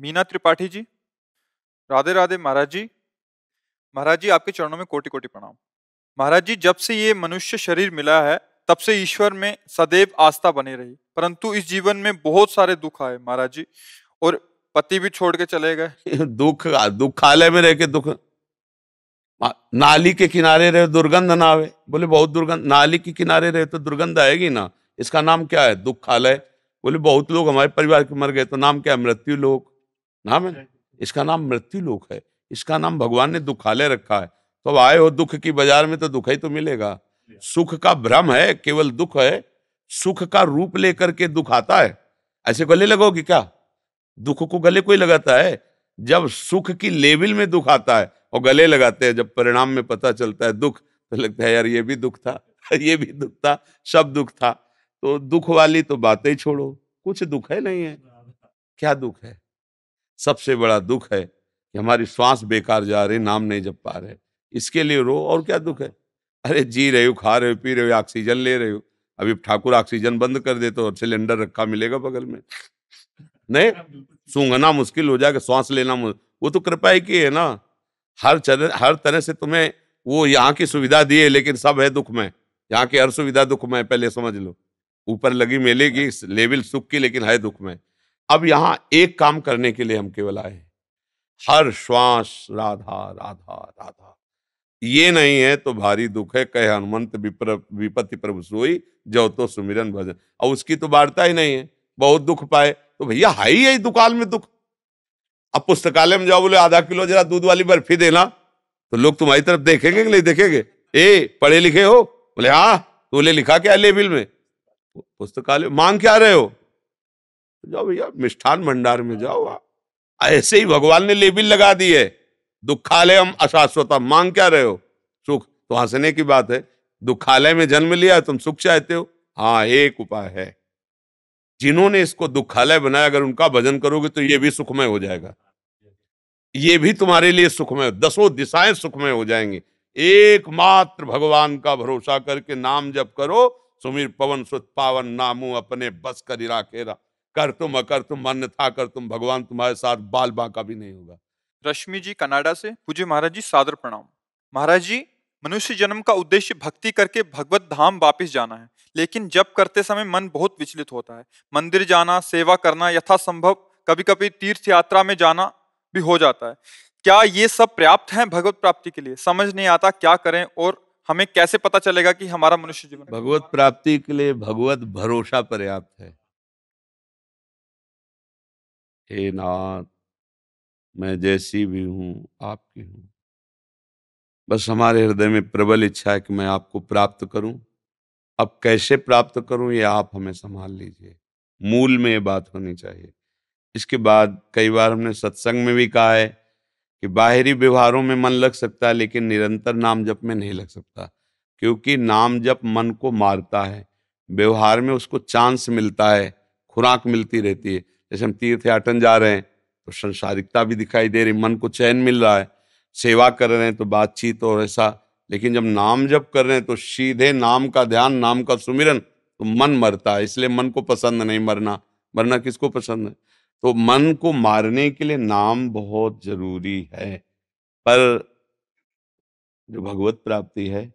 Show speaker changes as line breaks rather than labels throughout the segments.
मीना त्रिपाठी जी। राधे राधे महाराज जी। महाराज जी आपके चरणों में कोटि कोटि प्रणाम। महाराज जी जब से ये मनुष्य शरीर मिला है तब से ईश्वर में सदैव आस्था बनी रही, परंतु इस जीवन में बहुत सारे दुख आए महाराज जी, और पति भी छोड़ के चले गए।
दुख दुखालय में रह के दुख, नाली के किनारे रहे दुर्गंध ना आवे, बोले बहुत दुर्गंध, नाली के किनारे रहे तो दुर्गंध आएगी ना, इसका नाम क्या है? दुखालय। बोले बहुत लोग हमारे परिवार के मर गए तो नाम क्या है? मृत्यु लोक नाम है, इसका नाम मृत्यु लोक है, इसका नाम भगवान ने दुखालय रखा है। तो अब आए हो दुख की बाजार में तो दुख ही तो मिलेगा। सुख का भ्रम है, केवल दुख है, सुख का रूप लेकर के दुख आता है। ऐसे गले लगोगे क्या? दुख को गले कोई लगाता है? जब सुख की लेवल में दुख आता है और गले लगाते हैं, जब परिणाम में पता चलता है दुख, तो लगता है यार ये भी दुख था ये भी दुख था, सब दुख था। तो दुख वाली तो बातें ही छोड़ो, कुछ दुख है नहीं है। क्या दुख है? सबसे बड़ा दुख है कि हमारी श्वास बेकार जा रही, नाम नहीं जप पा रहे, इसके लिए रो। और क्या दुख है? अरे जी रहे हो, खा रहे हो, पी रहे हो, ऑक्सीजन ले रहे हो। अभी ठाकुर ऑक्सीजन बंद कर दे तो सिलेंडर रखा मिलेगा बगल में, नहीं सूंघना मुश्किल हो जाएगा, श्वास लेना वो तो कृपा ही की है ना। हर तरह से तुम्हें वो यहाँ की सुविधा दी है, लेकिन सब है दुख में। यहाँ की हर सुविधा दुख में, पहले समझ लो। ऊपर लगी मेले की लेवल सुख की, लेकिन है दुख में। अब यहाँ एक काम करने के लिए हम केवल आए, हर श्वास राधा राधा राधा। ये नहीं है तो भारी दुख है, कहे हनुमंत विपत्ति प्रभु सोई, जो तो सुमिरन भजन। और उसकी तो वार्ता ही नहीं है, बहुत दुख पाए तो भैया है ही यही दुकाल में दुख। अब पुस्तकालय में जाओ, बोले आधा किलो जरा दूध वाली बर्फी देना, तो लोग तुम्हारी तरफ देखेंगे कि नहीं देखेंगे? ए पढ़े लिखे हो? बोले हाँ। तूने लिखा क्या लेबिल में? पुस्तकालय मांग क्या रहे हो? जाओ भैया मिष्ठान भंडार में जाओ। ऐसे ही भगवान ने लेबिल लगा दी है, दुखालयम अशाश्वतम। मांग क्या रहे हो? सुख। तो हंसने की बात है, दुखालय में जन्म लिया तुम सुख चाहते हो? हाँ एक उपाय है, जिन्होंने इसको दुखालय बनाया, अगर उनका भजन करोगे तो ये भी सुखमय हो जाएगा, ये भी तुम्हारे लिए सुखमय, दसों दिशाएं सुखमय हो जाएंगी। एकमात्र भगवान का भरोसा करके नाम जप करो। सुमिर पवन सुत पावन, नामू अपने बस कर राखेरा। कर तुम अकर तुम अन्यथा कर तुम, भगवान तुम्हारे साथ बाल बांका भी नहीं होगा।
रश्मि जी कनाडा से। पूज्य महाराज जी सादर प्रणाम। महाराज जी मनुष्य जन्म का उद्देश्य भक्ति करके भगवत धाम वापिस जाना है, लेकिन जब करते समय मन बहुत विचलित होता है। मंदिर जाना, सेवा करना यथासंभव, कभी कभी तीर्थ यात्रा में जाना भी हो जाता है। क्या ये सब पर्याप्त है भगवत प्राप्ति के लिए? समझ नहीं आता क्या करें, और हमें कैसे पता चलेगा कि हमारा मनुष्य जीवन
भगवत प्राप्ति के लिए भगवत भरोसा पर्याप्त है। हे नाथ, मैं जैसी भी हूं आपकी हूं, बस हमारे हृदय में प्रबल इच्छा है कि मैं आपको प्राप्त करूं। अब कैसे प्राप्त करूं ये आप हमें संभाल लीजिए, मूल में ये बात होनी चाहिए। इसके बाद कई बार हमने सत्संग में भी कहा है कि बाहरी व्यवहारों में मन लग सकता है, लेकिन निरंतर नाम जप में नहीं लग सकता, क्योंकि नाम जप मन को मारता है। व्यवहार में उसको चांस मिलता है, खुराक मिलती रहती है। जैसे हम तीर्थ याटन जा रहे हैं तो संसारिकता भी दिखाई दे रही, मन को चैन मिल रहा है। सेवा कर रहे हैं तो बातचीत और ऐसा, लेकिन जब नाम जप कर रहे हैं तो सीधे नाम का ध्यान, नाम का सुमिरन, तो मन मरता है। इसलिए मन को पसंद नहीं मरना। मरना किसको पसंद है? तो मन को मारने के लिए नाम बहुत जरूरी है। पर जो भगवत प्राप्ति है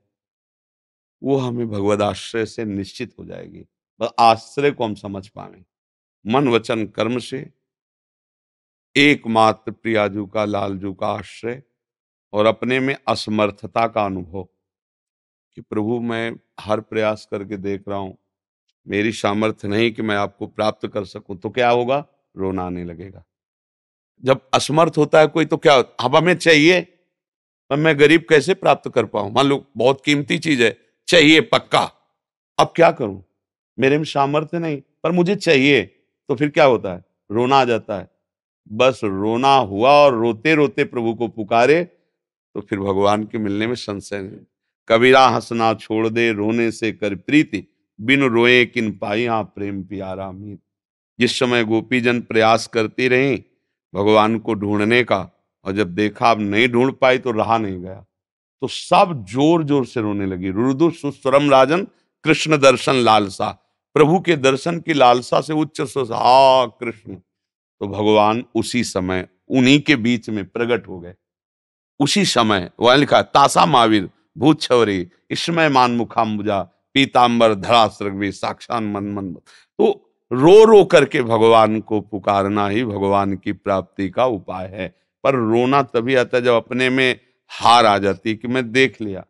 वो हमें भगवत आश्रय से निश्चित हो जाएगी। बस आश्रय को हम समझ पाए, मन वचन कर्म से एकमात्र प्रियाजू का, लालजू का आश्रय, और अपने में असमर्थता का अनुभव कि प्रभु मैं हर प्रयास करके देख रहा हूं, मेरी सामर्थ्य नहीं कि मैं आपको प्राप्त कर सकूं। तो क्या होगा? रोना आने लगेगा। जब असमर्थ होता है कोई तो क्या होता? अब हमें चाहिए पर मैं गरीब कैसे प्राप्त कर पाऊं? मान लो बहुत कीमती चीज है, चाहिए पक्का, अब क्या करूं? मेरे में सामर्थ्य नहीं पर मुझे चाहिए। तो फिर क्या होता है? रोना आ जाता है। बस रोना हुआ और रोते रोते प्रभु को पुकारे तो फिर भगवान के मिलने में संशय नहीं। कबीरा हंसना छोड़ दे, रोने से कर प्रीति, बिन रोए किन पाई हाँ प्रेम प्यारा मीत। जिस समय गोपीजन प्रयास करती रही भगवान को ढूंढने का, और जब देखा अब नहीं ढूंढ पाई तो रहा नहीं गया, तो सब जोर जोर से रोने लगी। रुदु सुस्वरम राजन, कृष्ण दर्शन लालसा। प्रभु के दर्शन की लालसा से उच्च स्वर, हा कृष्ण। तो भगवान उसी समय उन्हीं के बीच में प्रकट हो गए। उसी समय वह लिखा है, तासा महावीर भूत छवरी इसमय मान मुखाम्बुजा पीताम्बर धरा सृग्वी साक्षात मन मन। तो रो रो करके भगवान को पुकारना ही भगवान की प्राप्ति का उपाय है। पर रोना तभी आता है जब अपने में हार आ जाती है कि मैं देख लिया,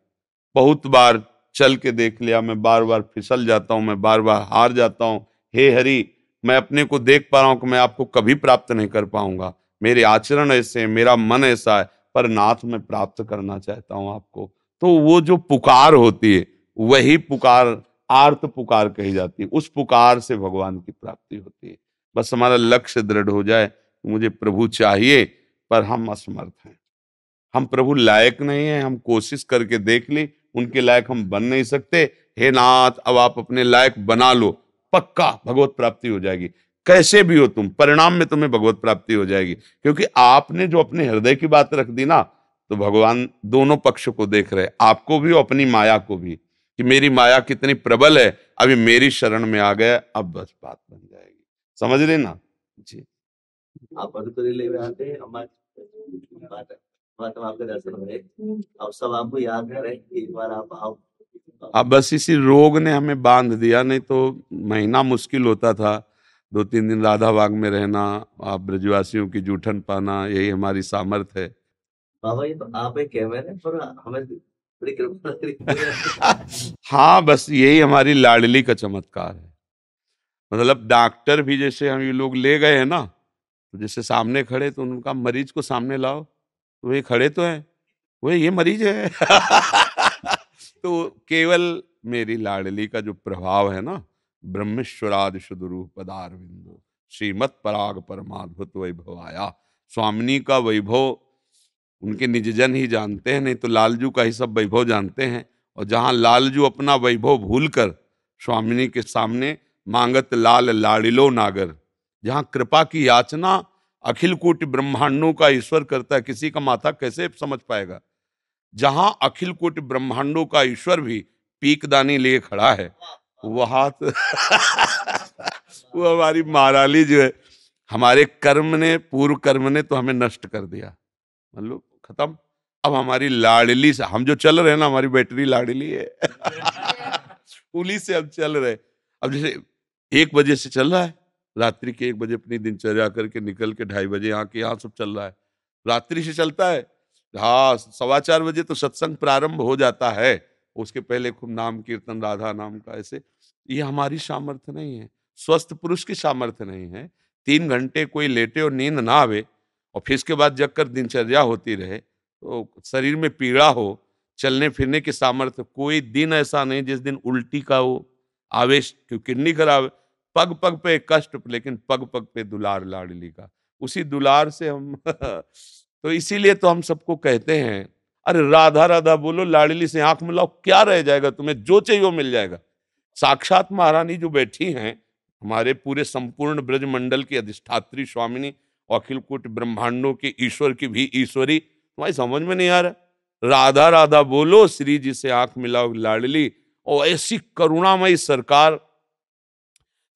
बहुत बार चल के देख लिया, मैं बार बार फिसल जाता हूं, मैं बार बार हार जाता हूं। हे हरि, मैं अपने को देख पा रहा हूं कि मैं आपको कभी प्राप्त नहीं कर पाऊंगा, मेरे आचरण ऐसे हैं, मेरा मन ऐसा है, पर नाथ मैं प्राप्त करना चाहता हूं आपको। तो वो जो पुकार होती है वही पुकार आर्त पुकार कही जाती है। उस पुकार से भगवान की प्राप्ति होती है। बस हमारा लक्ष्य दृढ़ हो जाए, मुझे प्रभु चाहिए, पर हम असमर्थ हैं, हम प्रभु लायक नहीं है। हम कोशिश करके देख ली, उनके लायक हम बन नहीं सकते। हे नाथ, अब आप अपने लायक बना लो, पक्का भगवत प्राप्ति हो जाएगी। कैसे भी हो तुम, परिणाम में तुम्हें भगवत प्राप्ति हो जाएगी, क्योंकि आपने जो अपने हृदय की बात रख दी ना, तो भगवान दोनों पक्ष को देख रहे, आपको भी और अपनी माया को भी, कि मेरी माया कितनी प्रबल है, अभी मेरी शरण में आ गया, अब बस बात बन जाएगी। समझ रहे ना जी।
आप मधुकरी ले आते हैं, हमारी बात है, बात हम आपके दर्शन हुए, अब सब आपको याद कर रहे हैं, एक बार आप आओ।
अब बस इसी रोग ने हमें बांध दिया, नहीं तो महीना मुश्किल होता था, 2-3 दिन राधा बाग में रहना, आप ब्रजवासियों की जूठन पाना, यही हमारी सामर्थ्य है।
बाबा ये तो आप एक कैमरे पर हमें बड़ी कृपा लग रही है।
हाँ, बस यही हमारी लाडली का चमत्कार है। मतलब डॉक्टर भी, जैसे हम ये लोग ले गए हैं ना, तो जैसे सामने खड़े तो उनका मरीज को सामने लाओ, तो वे खड़े तो हैं, वो ये मरीज है। तो केवल मेरी लाडली का जो प्रभाव है ना, ब्रह्मेश्वरादि शुद्धरूप पदारविंदो श्रीमत पराग परमाद्भुत वैभव आया। स्वामिनी का वैभव उनके निजजन ही जानते हैं, नहीं तो लालजू का ही सब वैभव जानते हैं। और जहां लालजू अपना वैभव भूलकर स्वामिनी के सामने मांगत लाल लाडिलो नागर, जहां कृपा की याचना अखिल कोटि ब्रह्मांडों का ईश्वर करता है, किसी का माथा कैसे समझ पाएगा। जहां अखिल कोटि ब्रह्मांडों का ईश्वर भी पीकदानी लिए खड़ा है, वहां तो वो हमारी महाराली जो है, हमारे कर्म ने, पूर्व कर्म ने तो हमें नष्ट कर दिया, मतलब खत्म। अब हमारी लाडली से हम जो चल रहे हैं ना, हमारी बैटरी लाडली है। उन्हीं से अब चल रहे। अब जैसे 1 बजे से चल रहा है, रात्रि के 1 बजे अपनी दिनचर्या करके निकल के 2:30 बजे यहाँ के यहाँ सब चल रहा है, रात्रि से चलता है। हाँ, 4:15 बजे तो सत्संग प्रारंभ हो जाता है, उसके पहले खूब नाम कीर्तन राधा नाम का। ऐसे ये हमारी सामर्थ्य नहीं है, स्वस्थ पुरुष की सामर्थ्य नहीं है। 3 घंटे कोई लेटे और नींद ना आवे और फिर इसके बाद जगकर दिनचर्या होती रहे, तो शरीर में पीड़ा हो, चलने फिरने की सामर्थ्य, कोई दिन ऐसा नहीं जिस दिन उल्टी का हो आवेश, क्योंकि किडनी खराब है, पग पग पे कष्ट, लेकिन पग पग पे दुलार लाडली का, उसी दुलार से हम तो इसीलिए तो हम सबको कहते हैं, अरे राधा राधा बोलो, लाडली से आंख मिलाओ, क्या रह जाएगा, तुम्हें जो चाहिए वो मिल जाएगा। साक्षात महारानी जो बैठी हैं, हमारे पूरे संपूर्ण ब्रज मंडल की अधिष्ठात्री स्वामिनी, अखिल कोटि ब्रह्मांडों के ईश्वर की भी ईश्वरी, तुम्हारी समझ में नहीं आ रहा। राधा राधा बोलो, श्री जी से आंख मिलाओ लाडली, और ऐसी करुणामयी सरकार,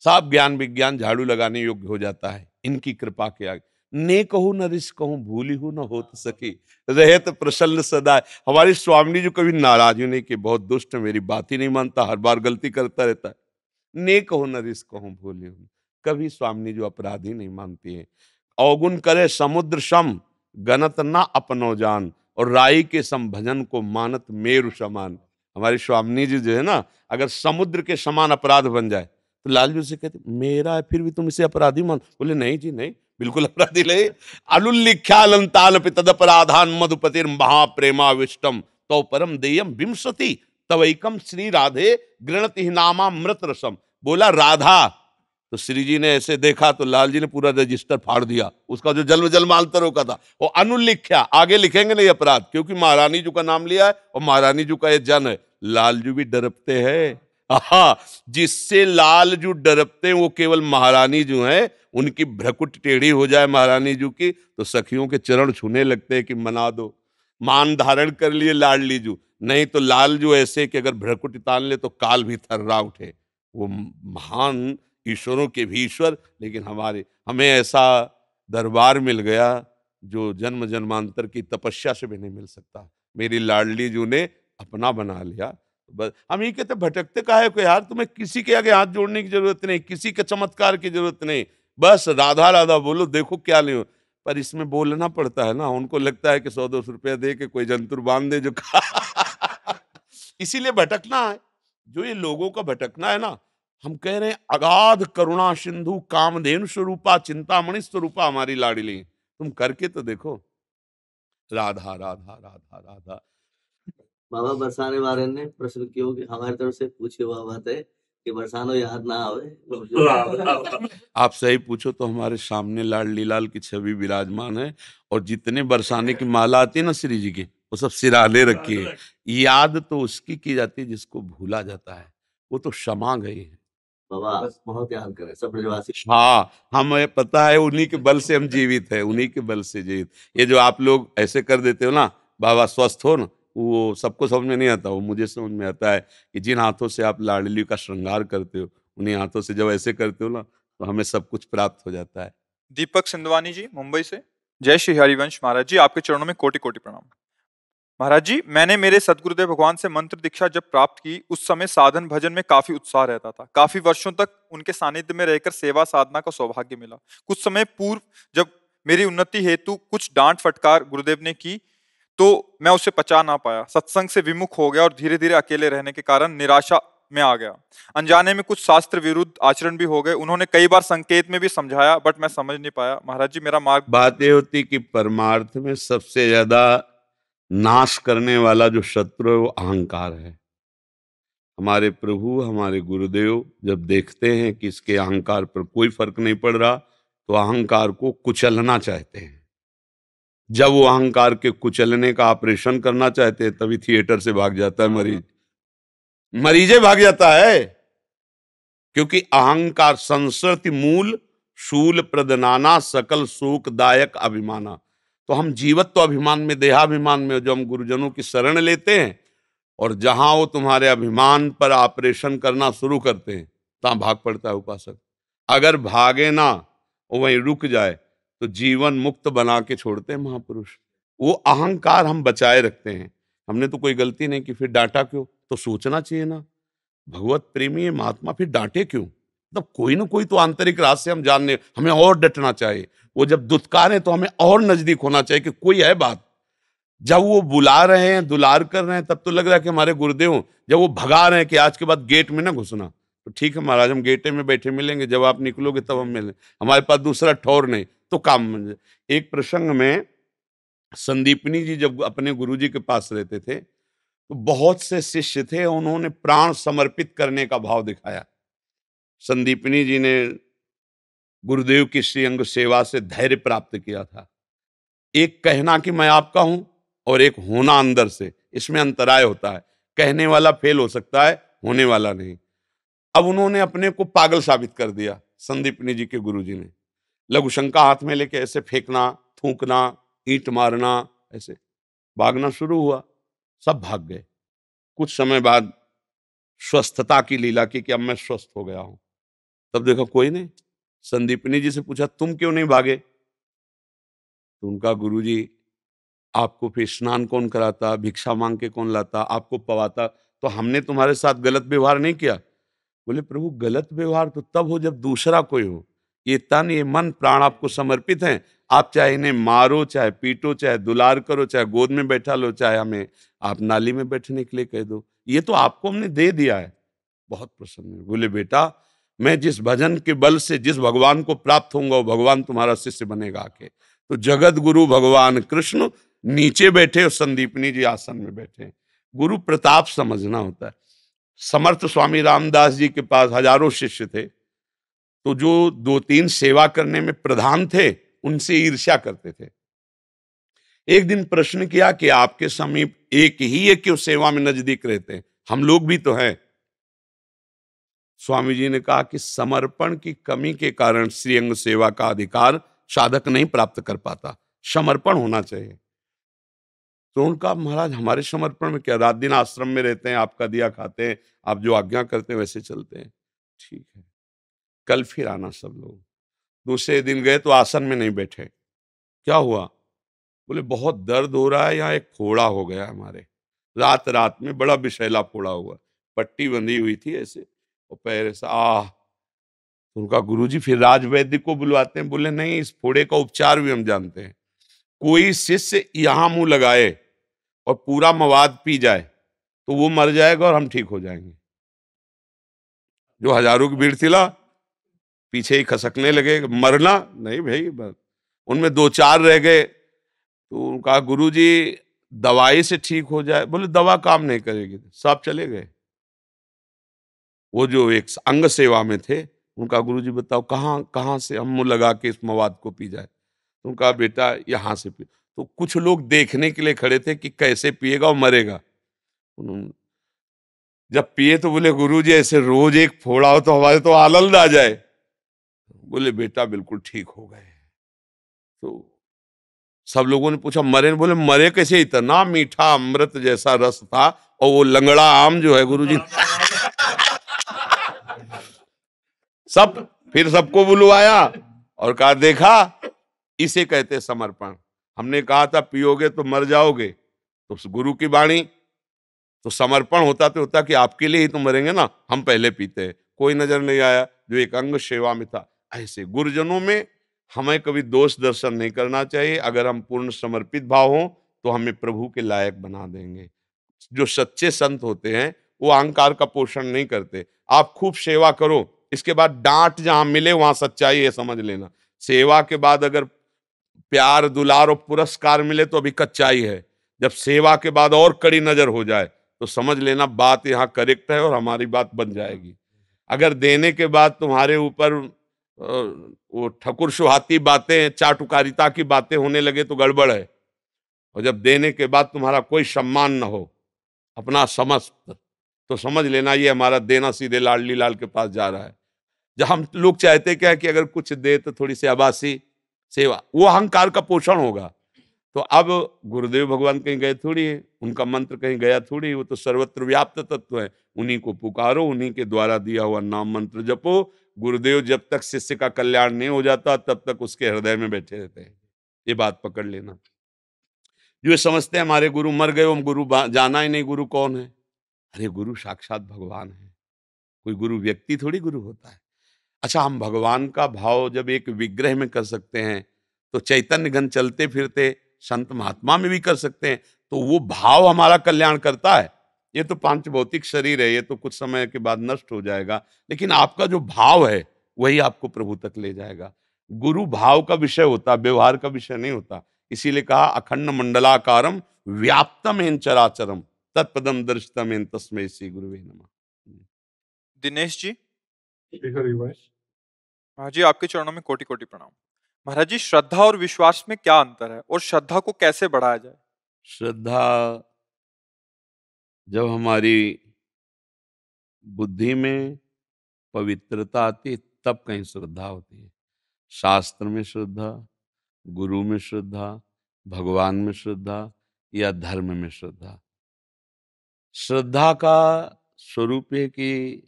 साफ ज्ञान विज्ञान झाड़ू लगाने योग्य हो जाता है इनकी कृपा के आगे। ने कहूं न रिस कहूं, भूली हूं न होत सकी, रहे तो प्रसन्न सदा। हमारी स्वामिनी जो कभी नाराज ही नहीं कि बहुत दुष्ट है, मेरी बात ही नहीं मानता, हर बार गलती करता रहता है। ने कहूं न रिस कहूं, भूली हूं, कभी स्वामिनी जो अपराधी नहीं मानती है। अवगुण करे समुद्र सम, गणत ना अपनो जान, और राई के सम भजन को मानत मेरु समान। हमारी स्वामिनी जी जो है ना, अगर समुद्र के समान अपराध बन जाए तो लालजू से कहते, मेरा है फिर भी तुम इसे अपराधी मान। बोले नहीं जी नहीं, बिल्कुल अपराधी नहीं। अलुल्लिख्यालंताल तदपराधान मधुपतिर महाप्रेमाविष्टम तो परम देयम विंशति तवैकम श्री राधे गृणति ही नामा मृत रसम। बोला राधा, तो श्री जी ने ऐसे देखा तो लाल जी ने पूरा रजिस्टर फाड़ दिया, उसका जो जन्म जन्मांतर रोका था वो अनुलिख्या, आगे लिखेंगे नहीं अपराध, क्योंकि महारानी जी का नाम लिया है और महारानी जी का ये जन है। लालजू भी डरपते हैं, हाँ, जिससे लालजू डरपते हैं वो केवल महारानी जो है, उनकी भ्रकुट टेढ़ी हो जाए महारानी जी की तो सखियों के चरण छूने लगते हैं कि मना दो। मान धारण कर लिए लाडली जू, नहीं तो लालजू ऐसे कि अगर भ्रकुट तान ले तो काल भी थर्रा उठे। वो महान ईश्वरों के भी ईश्वर, लेकिन हमें ऐसा दरबार मिल गया जो जन्म जन्मांतर की तपस्या से भी नहीं मिल सकता। मेरी लाडली जू ने अपना बना लिया। बस हम ये कहते भटकते काहे को यार, तुम्हें किसी के आगे हाथ जोड़ने की जरूरत नहीं, किसी के चमत्कार की जरूरत नहीं, बस राधा राधा बोलो, देखो क्या नहीं हो। पर इसमें बोलना पड़ता है ना, उनको लगता है कि 100-200 रुपया दे के कोई जंतुर बांध दे जो इसीलिए भटकना है। जो ये लोगों का भटकना है ना, हम कह रहे हैं अगाध करुणा सिंधु कामधेनु स्वरूपा चिंतामणि स्वरूपा हमारी लाडली, तुम करके तो देखो। राधा राधा राधा राधा।
बाबा बरसाने वाले ने प्रश्न किया कि हमारी तरफ से पूछे हुआ बात है कि बरसानो याद ना आवे।
आप सही पूछो तो हमारे सामने लाडली लाल की छवि विराजमान है, और जितने बरसाने की माला आती है ना श्री जी की, वो सब सिराले रखी है। याद तो उसकी की जाती है जिसको भूला जाता है, वो तो क्षमा गई है।
बाबा बहुत याद करें सब ब्रजवासी।
हाँ, हमें पता है उन्हीं के बल से हम जीवित है, उन्हीं के बल से जीवित। ये जो आप लोग ऐसे कर देते हो ना, बाबा स्वस्थ हो ना, वो सबको समझ में नहीं आता, वो मुझे समझ में आता है कि जिन हाथों से आप लाडली का श्रृंगार करते हो, उन्हीं हाथों से जब ऐसे करते हो ना, तो हमें सब कुछ प्राप्त हो जाता है।
दीपक सिंधवानी जी मुंबई से। जय श्री हरिवंश महाराज जी, आपके चरणों में कोटि कोटि प्रणाम। महाराज जी, मैंने मेरे सदगुरुदेव भगवान से मंत्र दीक्षा जब प्राप्त की, उस समय साधन भजन में काफी उत्साह रहता था। काफी वर्षों तक उनके सानिध्य में रहकर सेवा साधना का सौभाग्य मिला। कुछ समय पूर्व जब मेरी उन्नति हेतु कुछ डांट फटकार गुरुदेव ने की, तो मैं उसे पचा ना पाया, सत्संग से विमुख हो गया और धीरे धीरे अकेले रहने के कारण निराशा में आ गया। अनजाने में कुछ शास्त्र विरुद्ध आचरण भी हो गए। उन्होंने कई बार संकेत में भी समझाया, बट मैं समझ नहीं पाया। महाराज जी, मेरा मार्ग
बात ये होती कि परमार्थ में सबसे ज्यादा नाश करने वाला जो शत्रु है वो अहंकार है। हमारे प्रभु हमारे गुरुदेव जब देखते हैं कि इसके अहंकार पर कोई फर्क नहीं पड़ रहा, तो अहंकार को कुचलना चाहते हैं। जब वो अहंकार के कुचलने का ऑपरेशन करना चाहते हैं, तभी थिएटर से भाग जाता है मरीज, मरीजे भाग जाता है। क्योंकि अहंकार संसर्ति मूल शूल प्रदनाना सकल सुखदायक अभिमाना। तो हम जीवत्व अभिमान में, देहाभिमान में जो हम गुरुजनों की शरण लेते हैं, और जहां वो तुम्हारे अभिमान पर ऑपरेशन करना शुरू करते हैं, तहां भाग पड़ता है उपासक। अगर भागे ना, वो वहीं रुक जाए, तो जीवन मुक्त बना के छोड़ते हैं महापुरुष। वो अहंकार हम बचाए रखते हैं। हमने तो कोई गलती नहीं की, फिर डांटा क्यों? तो सोचना चाहिए ना, भगवत प्रेमी है महात्मा, फिर डांटे क्यों? मतलब कोई ना कोई तो आंतरिक राज से हम जानने, हमें और डटना चाहिए। वो जब दुत्कारे तो हमें और नजदीक होना चाहिए कि कोई है बात। जब वो बुला रहे हैं, दुलार कर रहे हैं, तब तो लग रहा है कि हमारे गुरुदेव हों। जब वो भगा रहे हैं कि आज के बाद गेट में ना घुसना, तो ठीक है महाराज, हम गेटे में बैठे मिलेंगे, जब आप निकलोगे तब हम मिलेंगे, हमारे पास दूसरा ठौर नहीं, तो काम बन जाए। एक प्रसंग में संदीपनी जी जब अपने गुरुजी के पास रहते थे, तो बहुत से शिष्य थे, उन्होंने प्राण समर्पित करने का भाव दिखाया। संदीपनी जी ने गुरुदेव की श्रीअंग सेवा से धैर्य प्राप्त किया था। एक कहना कि मैं आपका हूं, और एक होना अंदर से, इसमें अंतराय होता है। कहने वाला फेल हो सकता है, होने वाला नहीं। अब उन्होंने अपने को पागल साबित कर दिया। संदीपनी जी के गुरुजी ने लघुशंका हाथ में लेके ऐसे फेंकना, थूकना, ईंट मारना, ऐसे भागना शुरू हुआ। सब भाग गए। कुछ समय बाद स्वस्थता की लीला की कि अब मैं स्वस्थ हो गया हूं। तब देखा कोई नहीं। संदीपनी जी से पूछा, तुम क्यों नहीं भागे? तो उनका गुरुजी, आपको फिर स्नान कौन कराता, भिक्षा मांग के कौन लाता, आपको पवाता, तो हमने तुम्हारे साथ गलत व्यवहार नहीं किया। बोले प्रभु, गलत व्यवहार तो तब हो जब दूसरा कोई हो। ये तन ये मन प्राण आपको समर्पित हैं। आप चाहे इन्हें मारो, चाहे पीटो, चाहे दुलार करो, चाहे गोद में बैठा लो, चाहे हमें आप नाली में बैठने के लिए कह दो, ये तो आपको हमने दे दिया है। बहुत प्रसन्न हुए। बोले बेटा, मैं जिस भजन के बल से जिस भगवान को प्राप्त होऊंगा, वो भगवान तुम्हारा शिष्य बनेगा आके। तो जगत गुरु भगवान कृष्ण नीचे बैठे और संदीपनी जी आसन में बैठे। गुरु प्रताप समझना होता है। समर्थ स्वामी रामदास जी के पास हजारों शिष्य थे, तो जो 2-3 सेवा करने में प्रधान थे, उनसे ईर्ष्या करते थे। एक दिन प्रश्न किया कि आपके समीप एक ही है क्यों सेवा में नजदीक रहते हैं, हम लोग भी तो हैं। स्वामी जी ने कहा कि समर्पण की कमी के कारण श्रीअंग सेवा का अधिकार साधक नहीं प्राप्त कर पाता, समर्पण होना चाहिए। तो उनका, महाराज हमारे समर्पण में क्या, रात दिन आश्रम में रहते हैं, आपका दिया खाते हैं, आप जो आज्ञा करते हैं वैसे चलते हैं। ठीक है, कल फिर आना सब लोग। दूसरे दिन गए तो आसन में नहीं बैठे। क्या हुआ? बोले बहुत दर्द हो रहा है, यहाँ एक फोड़ा हो गया हमारे, रात रात में बड़ा विषैला फोड़ा हुआ, पट्टी बंधी हुई थी ऐसे और पैर ऐसा तो उनका गुरुजी फिर राज वैद्य को बुलवाते हैं। बोले नहीं, इस फोड़े का उपचार भी हम जानते हैं। कोई शिष्य यहाँ मुंह लगाए और पूरा मवाद पी जाए तो वो मर जाएगा और हम ठीक हो जाएंगे। जो हजारों की भीड़ थी ला, पीछे ही खसकने लगे, मरना नहीं भाई, उनमें दो चार रह गए। तो उनका गुरुजी दवाई से ठीक हो जाए। बोले दवा काम नहीं करेगी, सब चले गए। वो जो एक अंग सेवा में थे, उनका गुरुजी बताओ कहाँ कहाँ से हम मुंह लगा के इस मवाद को पी जाए। तो उनका बेटा यहाँ से पी। तो कुछ लोग देखने के लिए खड़े थे कि कैसे पिएगा और मरेगा। उन्होंने जब पिए तो बोले गुरुजी ऐसे रोज एक फोड़ा हो तो हमारे तो आनंद आ जाए। बोले बेटा बिल्कुल ठीक हो गए। तो सब लोगों ने पूछा मरे? बोले मरे कैसे, इतना मीठा अमृत जैसा रस था। और वो लंगड़ा आम जो है गुरुजी फिर सबको बुलवाया और कहा देखा, इसे कहते समर्पण। हमने कहा था पियोगे तो मर जाओगे, तो गुरु की वाणी तो समर्पण होता तो होता कि आपके लिए ही तो मरेंगे ना, हम पहले पीते हैं। कोई नजर नहीं आया जो एक अंग सेवा में था। ऐसे गुरुजनों में हमें कभी दोष दर्शन नहीं करना चाहिए। अगर हम पूर्ण समर्पित भाव हों तो हमें प्रभु के लायक बना देंगे। जो सच्चे संत होते हैं वो अहंकार का पोषण नहीं करते। आप खूब सेवा करो, इसके बाद डांट जहां मिले वहां सच्चाई है, समझ लेना। सेवा के बाद अगर प्यार दुलार और पुरस्कार मिले तो अभी कच्चाई है। जब सेवा के बाद और कड़ी नजर हो जाए तो समझ लेना बात यहाँ करेक्ट है और हमारी बात बन जाएगी। अगर देने के बाद तुम्हारे ऊपर वो ठकुर सुहाती बातें, चाटुकारिता की बातें होने लगे तो गड़बड़ है। और जब देने के बाद तुम्हारा कोई सम्मान न हो, अपना समस्त, तो समझ लेना ये हमारा देना सीधे लाडली लाल के पास जा रहा है। जब हम लोग चाहते क्या है कि अगर कुछ दे तो थोड़ी सी आभासी सेवा, वो अहंकार का पोषण होगा। तो अब गुरुदेव भगवान कहीं गए थोड़ी है, उनका मंत्र कहीं गया थोड़ी, वो तो सर्वत्र व्याप्त तत्व है। उन्हीं को पुकारो, उन्हीं के द्वारा दिया हुआ नाम मंत्र जपो। गुरुदेव जब तक शिष्य का कल्याण नहीं हो जाता तब तक उसके हृदय में बैठे रहते हैं। ये बात पकड़ लेना। जो ये समझते हैं हमारे गुरु मर गए, हम गुरु जाना ही नहीं, गुरु कौन है? अरे गुरु साक्षात भगवान है, कोई गुरु व्यक्ति थोड़ी गुरु होता है। अच्छा, हम भगवान का भाव जब एक विग्रह में कर सकते हैं तो चैतन्य घन चलते फिरते संत महात्मा में भी कर सकते हैं। तो वो भाव हमारा कल्याण करता है। ये तो पांच भौतिक शरीर है, ये तो कुछ समय के बाद नष्ट हो जाएगा, लेकिन आपका जो भाव है वही आपको प्रभु तक ले जाएगा। गुरु भाव का विषय होता, व्यवहार का विषय नहीं होता। इसीलिए कहा अखंड मंडलाकारम व्याप्तम चराचरम तत्पदम दर्शितम तस्मै श्री गुरुवे नमः।
दिनेश जी, महाराज जी आपके चरणों में कोटि कोटि प्रणाम। महाराज जी, श्रद्धा और विश्वास में क्या अंतर है और श्रद्धा को कैसे बढ़ाया जाए?
श्रद्धा जब हमारी बुद्धि में पवित्रता आती है तब कहीं श्रद्धा होती है। शास्त्र में श्रद्धा, गुरु में श्रद्धा, भगवान में श्रद्धा या धर्म में श्रद्धा। श्रद्धा का स्वरूप है कि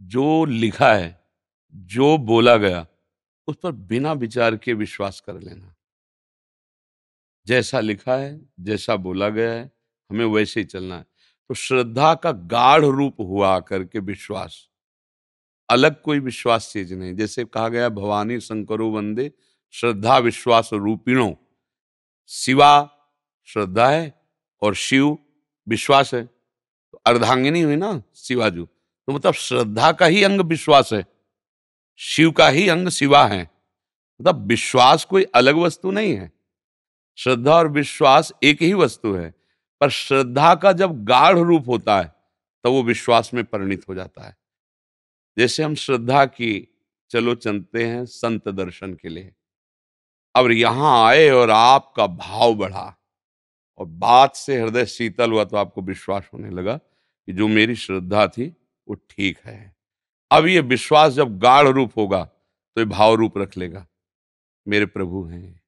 जो लिखा है, जो बोला गया, उस पर बिना विचार के विश्वास कर लेना। जैसा लिखा है, जैसा बोला गया है, हमें वैसे ही चलना है। तो श्रद्धा का गाढ़ रूप हुआ करके विश्वास, अलग कोई विश्वास चीज नहीं। जैसे कहा गया भवानी शंकरो वंदे श्रद्धा विश्वास रूपिणो। शिवा श्रद्धा है और शिव विश्वास है, तो अर्धांगिनी हुई ना शिवाजू। तो मतलब श्रद्धा का ही अंग विश्वास है, शिव का ही अंग शिवा है। मतलब विश्वास कोई अलग वस्तु नहीं है, श्रद्धा और विश्वास एक ही वस्तु है। पर श्रद्धा का जब गाढ़ रूप होता है तो वो विश्वास में परिणित हो जाता है। जैसे हम श्रद्धा की चलो चलते हैं संत दर्शन के लिए, अब यहां आए और आपका भाव बढ़ा और बात से हृदय शीतल हुआ तो आपको विश्वास होने लगा कि जो मेरी श्रद्धा थी वो ठीक है। अब ये विश्वास जब गाढ़ रूप होगा तो ये भाव रूप रख लेगा। मेरे प्रभु हैं,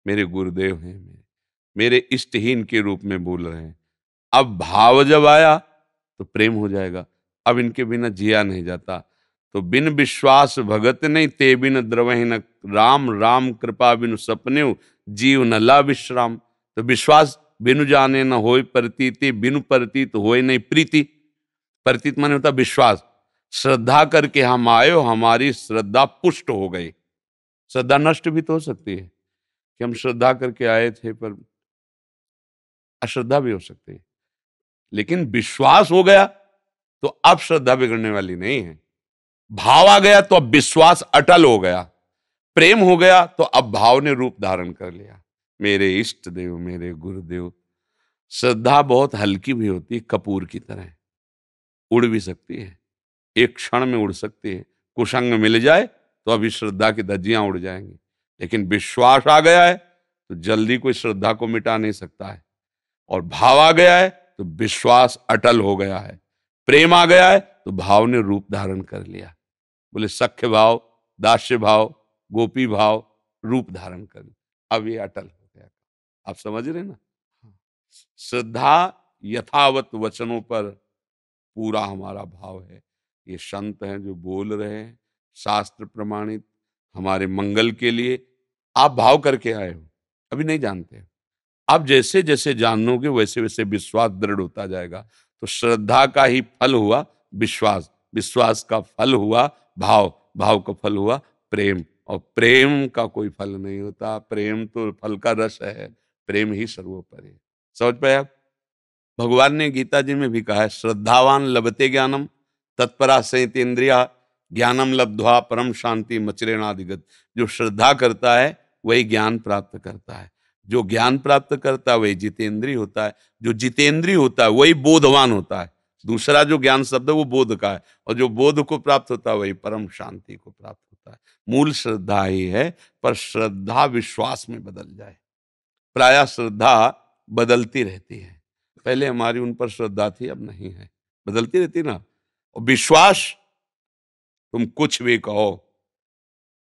मेरे गुरुदेव हैं, मेरे इष्टहीन के रूप में बोल रहे हैं। अब भाव जब आया तो प्रेम हो जाएगा। अब इनके बिना जिया नहीं जाता। तो बिन विश्वास भगत नहीं, ते बिन द्रवहि न राम, राम कृपा बिनु सपने जीव न ला विश्राम। तो विश्वास बिनु जाने न होय प्रतीति, बिनु प्रतीत होय नहीं प्रीति। प्रतीत माने होता विश्वास। श्रद्धा करके हम आए हो, हमारी श्रद्धा पुष्ट हो गई। श्रद्धा नष्ट भी तो हो सकती है कि हम श्रद्धा करके आए थे पर अश्रद्धा भी हो सकती है, लेकिन विश्वास हो गया तो अब श्रद्धा बिगड़ने वाली नहीं है। भाव आ गया तो अब विश्वास अटल हो गया। प्रेम हो गया तो अब भाव ने रूप धारण कर लिया, मेरे इष्ट देव, मेरे गुरुदेव। श्रद्धा बहुत हल्की भी होती है, कपूर की तरह उड़ भी सकती है, एक क्षण में उड़ सकती है। कुसंग मिल जाए तो अभी श्रद्धा की धज्जियां उड़ जाएंगी, लेकिन विश्वास आ गया है तो जल्दी कोई श्रद्धा को मिटा नहीं सकता है। और भाव आ गया है तो विश्वास अटल हो गया है। प्रेम आ गया है तो भाव ने रूप धारण कर लिया। बोले सख्य भाव, दास्य भाव, गोपी भाव रूप धारण कर लिया, अब ये अटल हो गया। आप समझ रहे ना? श्रद्धा यथावत वचनों पर पूरा हमारा भाव है। ये संत हैं जो बोल रहे हैं, शास्त्र प्रमाणित, हमारे मंगल के लिए। आप भाव करके आए हो, अभी नहीं जानते। आप जैसे जैसे जानोगे वैसे वैसे विश्वास दृढ़ होता जाएगा। तो श्रद्धा का ही फल हुआ विश्वास, विश्वास का फल हुआ भाव, भाव का फल हुआ प्रेम, और प्रेम का कोई फल नहीं होता। प्रेम तो फल का रस है, प्रेम ही सर्वोपरि है। समझ पाए आप? भगवान ने गीता जी में भी कहा है, श्रद्धावान लभते ज्ञानम तत्परा संयतेन्द्रिया, ज्ञानम लब्ध्वा परम शांति मचरेणाधिगत। जो श्रद्धा करता है वही ज्ञान प्राप्त करता है, जो ज्ञान प्राप्त करता है वही जितेंद्रिय होता है, जो जितेंद्रिय होता है वही बोधवान होता है। दूसरा जो ज्ञान शब्द है वो बोध का है, और जो बोध को प्राप्त होता है वही परम शांति को प्राप्त होता है। मूल श्रद्धा ही है, पर श्रद्धा विश्वास में बदल जाए। प्रायः श्रद्धा बदलती रहती है, पहले हमारी उन पर श्रद्धा थी, अब नहीं है, बदलती रहती ना। और विश्वास, तुम कुछ भी कहो,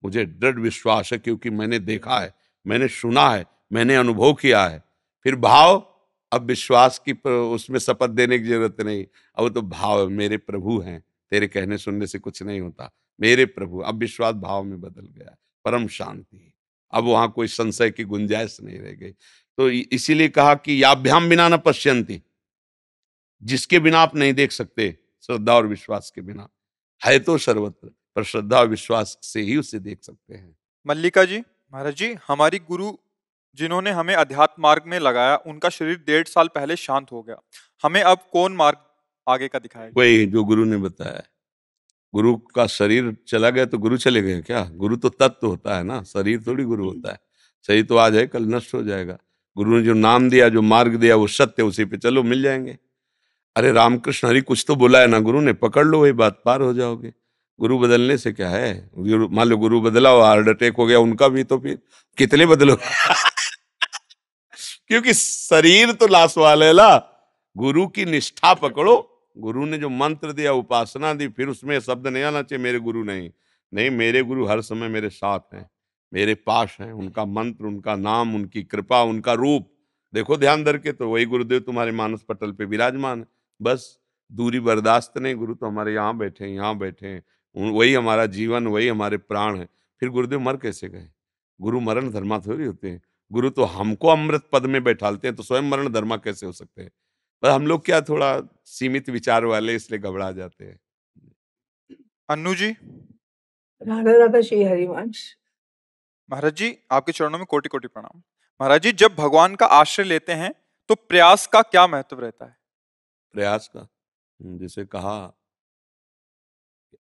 मुझे दृढ़ विश्वास है क्योंकि मैंने देखा है, मैंने सुना है, मैंने अनुभव किया है। फिर भाव, अब विश्वास की उसमें शपथ देने की जरूरत नहीं, अब तो भाव, मेरे प्रभु हैं, तेरे कहने सुनने से कुछ नहीं होता, मेरे प्रभु। अब विश्वास भाव में बदल गया, परम शांति। अब वहां कोई संशय की गुंजाइश नहीं रह गई। तो इसीलिए कहा कि याभ्याम बिना न पश्यन्ति, जिसके बिना आप नहीं देख सकते, श्रद्धा और विश्वास के बिना है तो सर्वत्र, पर श्रद्धा और विश्वास से ही उसे देख सकते हैं।
मल्लिका जी, महाराज जी, हमारी गुरु जिन्होंने हमें अध्यात्म मार्ग में लगाया, उनका शरीर 1.5 साल पहले शांत हो गया। हमें अब कौन मार्ग आगे का दिखाएगा?
वही जो गुरु ने बताया। गुरु का शरीर चला गया तो गुरु चले गए क्या? गुरु तो तत्व होता है ना, शरीर थोड़ी गुरु होता है। शरीर तो आज है, कल नष्ट हो जाएगा। गुरु ने जो नाम दिया, जो मार्ग दिया, वो सत्य, उसी पे चलो, मिल जाएंगे। अरे रामकृष्ण हरि कुछ तो बोला है ना गुरु ने, पकड़ लो, वही बात, पार हो जाओगे। गुरु बदलने से क्या है? मान लो गुरु बदला हो, हार्ट अटैक हो गया उनका भी, तो फिर कितने बदलोगे? क्योंकि शरीर तो लाश वाले ला। गुरु की निष्ठा पकड़ो। गुरु ने जो मंत्र दिया, उपासना दी, फिर उसमें शब्द नहीं आना चाहिए मेरे गुरु नहीं। नहीं, मेरे गुरु हर समय मेरे साथ हैं, मेरे पास हैं। उनका मंत्र, उनका नाम, उनकी कृपा, उनका रूप देखो ध्यान धर के, तो वही गुरुदेव तुम्हारे मानस पटल पे विराजमान है। बस दूरी बर्दाश्त नहीं, गुरु तो हमारे यहाँ बैठे हैं, यहाँ बैठे हैं। वही हमारा जीवन, वही हमारे प्राण है। फिर गुरुदेव मर कैसे गए? गुरु मरण धर्मा थोड़ी होते हैं। गुरु तो हमको अमृत पद में बैठालते हैं, तो स्वयं मरण धर्मा कैसे हो सकते हैं? पर हम लोग क्या थोड़ा सीमित विचार वाले, इसलिए घबरा जाते हैं।
अन्नू जी,
राधा राधा श्री हरिवंश।
महाराज जी, आपके चरणों में कोटि कोटि प्रणाम। महाराज जी, जब भगवान का आश्रय लेते हैं तो प्रयास का क्या महत्व रहता है?
प्रयास का, जिसे कहा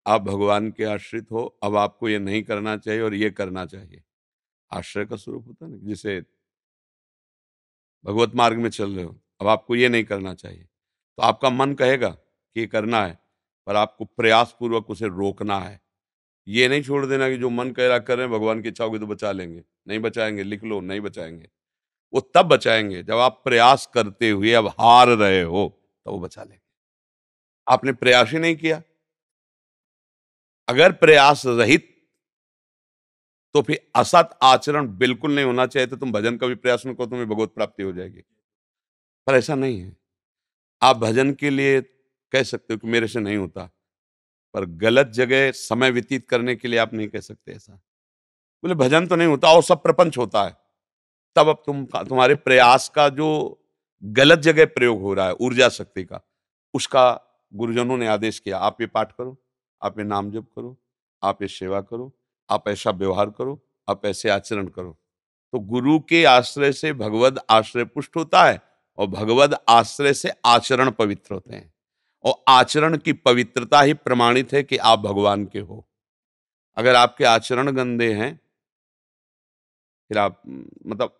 आप भगवान के आश्रित हो, अब आपको ये नहीं करना चाहिए और ये करना चाहिए। आश्रय का स्वरूप होता है ना, जिसे भगवत मार्ग में चल रहे हो, अब आपको ये नहीं करना चाहिए, तो आपका मन कहेगा कि ये करना है, पर आपको प्रयास पूर्वक उसे रोकना है। ये नहीं छोड़ देना कि जो मन कह रहा कर रहे हैं, भगवान की इच्छा होगी तो बचा लेंगे। नहीं बचाएंगे, लिख लो, नहीं बचाएंगे। वो तब बचाएंगे जब आप प्रयास करते हुए अब हार रहे हो, तो वो बचा लेंगे। आपने प्रयास ही नहीं किया। अगर प्रयास रहित, तो फिर असत आचरण बिल्कुल नहीं होना चाहिए। तो तुम भजन का भी प्रयास में करो, तुम्हें भगवत प्राप्ति हो जाएगी, पर ऐसा नहीं है। आप भजन के लिए कह सकते हो कि मेरे से नहीं होता, पर गलत जगह समय व्यतीत करने के लिए आप नहीं कह सकते ऐसा। बोले भजन तो नहीं होता और सब प्रपंच होता है, तब अब तुम्हारे प्रयास का जो गलत जगह प्रयोग हो रहा है ऊर्जा शक्ति का, उसका गुरुजनों ने आदेश किया, आप ये पाठ करो, आप ये नाम जप करो, आप ये सेवा करो, आप ऐसा व्यवहार करो, आप ऐसे आचरण करो। तो गुरु के आश्रय से भगवद आश्रय पुष्ट होता है और भगवद आश्रय से आचरण पवित्र होते हैं, और आचरण की पवित्रता ही प्रमाणित है कि आप भगवान के हो। अगर आपके आचरण गंदे हैं, फिर आप मतलब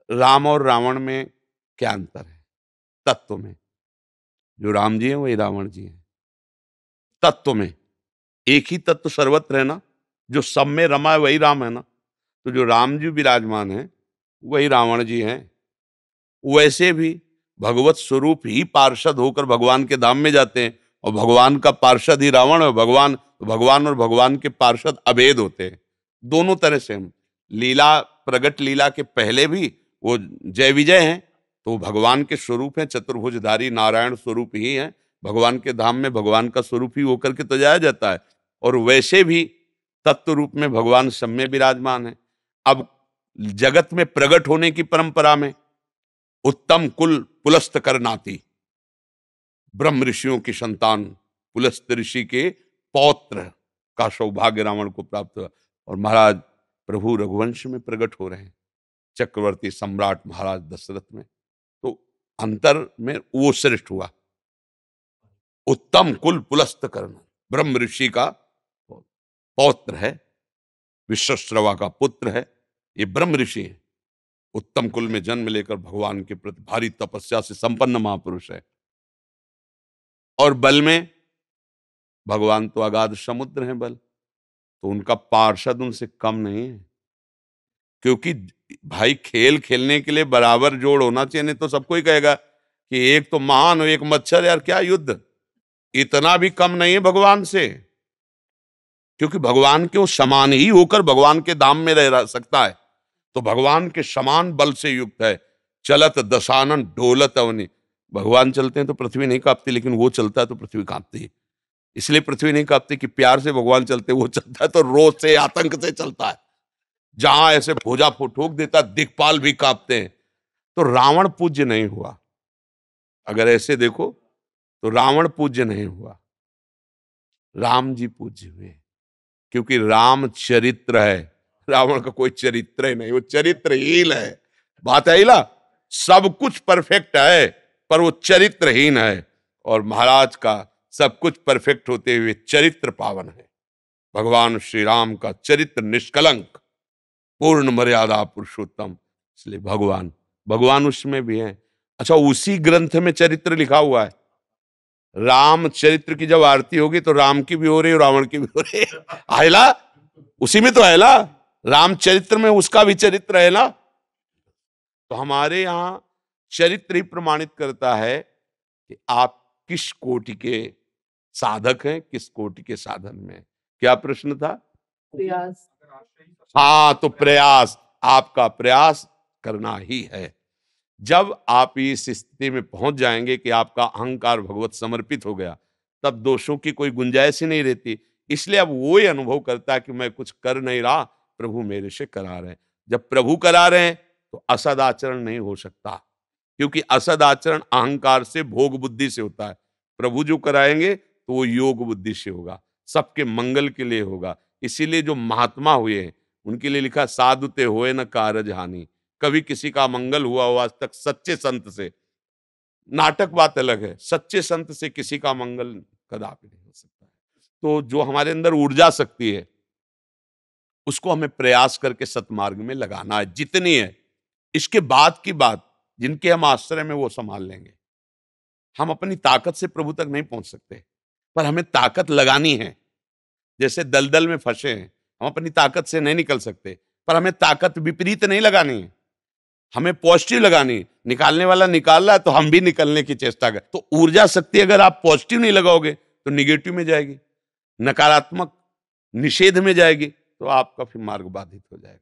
राम और रावण में क्या अंतर है तत्व में? जो राम जी हैं वही रावण जी हैं तत्व में। एक ही तत्व सर्वत्र है ना, जो सब में रमा है वही राम है ना। तो जो राम जी विराजमान हैं वही रावण जी हैं। वैसे भी भगवत स्वरूप ही पार्षद होकर भगवान के धाम में जाते हैं, और भगवान का पार्षद ही रावण है। भगवान और भगवान के पार्षद अभेद होते हैं, दोनों तरह से। हम लीला, प्रगट लीला के पहले भी वो जय विजय हैं, तो भगवान के स्वरूप हैं, चतुर्भुजधारी नारायण स्वरूप ही हैं। भगवान के धाम में भगवान का स्वरूप ही होकर के तो जाया जाता है। और वैसे भी तत्व रूप में भगवान सब में विराजमान है। अब जगत में प्रगट होने की परंपरा में उत्तम कुल पुलस्त करनाती, ब्रह्म ऋषियों की संतान पुलस्त ऋषि के पौत्र का सौभाग्य रावण को प्राप्त हुआ, और महाराज प्रभु रघुवंश में प्रकट हो रहे हैं, चक्रवर्ती सम्राट महाराज दशरथ में। तो अंतर में वो श्रेष्ठ हुआ, उत्तम कुल पुलस्त करना, ब्रह्म ऋषि का पौत्र है, विश्वश्रवा का पुत्र है, ये ब्रह्म ऋषि है। उत्तम कुल में जन्म लेकर भगवान के प्रति भारी तपस्या से संपन्न महापुरुष है। और बल में भगवान तो अगाध समुद्र हैं बल, तो उनका पार्षद उनसे कम नहीं है। क्योंकि भाई खेल खेलने के लिए बराबर जोड़ होना चाहिए, नहीं तो सबको ही कहेगा कि एक तो महान और एक मच्छर, यार क्या युद्ध। इतना भी कम नहीं है भगवान से, क्योंकि भगवान के वो समान ही होकर भगवान के धाम में रह सकता है। तो भगवान के समान बल से युक्त है। चलत दशानन ढोलत अवनी, भगवान चलते हैं तो पृथ्वी नहीं कांपती, लेकिन वो चलता है तो पृथ्वी कांपती है। इसलिए पृथ्वी नहीं कांपती कि प्यार से भगवान चलते, वो चलता है तो रोज से आतंक से चलता है। जहां ऐसे भुजा ठोक देता दिक्पाल भी कांपते हैं। तो रावण पूज्य नहीं हुआ, अगर ऐसे देखो तो रावण पूज्य नहीं हुआ, राम जी पूज्य हुए, क्योंकि राम चरित्र है। रावण का कोई चरित्र ही नहीं, वो चरित्रहीन है। बात है ना, सब कुछ परफेक्ट है पर वो चरित्रहीन है। और महाराज का सब कुछ परफेक्ट होते हुए चरित्र पावन है। भगवान श्री राम का चरित्र निष्कलंक, पूर्ण मर्यादा पुरुषोत्तम, इसलिए भगवान उसमें भी है। अच्छा, उसी ग्रंथ में चरित्र लिखा हुआ है। राम चरित्र की जब आरती होगी तो राम की भी हो रही है, रावण की भी हो रही है। आयला उसी में तो है ना, रामचरित्र में उसका भी चरित्र है ना। तो हमारे यहां चरित्र ही प्रमाणित करता है कि आप किस कोटि के साधक हैं, किस कोटि के साधन में। क्या प्रश्न था?
प्रयास।
हाँ, तो प्रयास, आपका प्रयास करना ही है। जब आप इस स्थिति में पहुंच जाएंगे कि आपका अहंकार भगवत समर्पित हो गया, तब दोषों की कोई गुंजाइश ही नहीं रहती। इसलिए अब वो ही अनुभव करता है कि मैं कुछ कर नहीं रहा, प्रभु मेरे से करा रहे हैं। जब प्रभु करा रहे हैं तो असद आचरण नहीं हो सकता, क्योंकि असद आचरण अहंकार से, भोग बुद्धि से होता है। प्रभु जो कराएंगे तो वो योग बुद्धि से होगा, सबके मंगल के लिए होगा। इसीलिए जो महात्मा हुए हैं उनके लिए लिखा, साधु ते होए न कारज हानि। कभी किसी का मंगल हुआ हो आज तक सच्चे संत से? नाटक बात अलग है, सच्चे संत से किसी का मंगल कदापि नहीं हो सकता है। तो जो हमारे अंदर ऊर्जा शक्ति है उसको हमें प्रयास करके सतमार्ग में लगाना है, जितनी है। इसके बाद की बात जिनके हम आश्रय में वो संभाल लेंगे। हम अपनी ताकत से प्रभु तक नहीं पहुंच सकते, पर हमें ताकत लगानी है। जैसे दलदल में फंसे हैं, हम अपनी ताकत से नहीं निकल सकते, पर हमें ताकत विपरीत नहीं लगानी है, हमें पॉजिटिव लगानी है। निकालने वाला निकाल रहा है तो हम भी निकलने की चेष्टा करें। तो ऊर्जा शक्ति अगर आप पॉजिटिव नहीं लगाओगे तो निगेटिव में जाएगी, नकारात्मक निषेध में जाएगी, तो आपका फिर मार्ग बाधित हो जाएगा।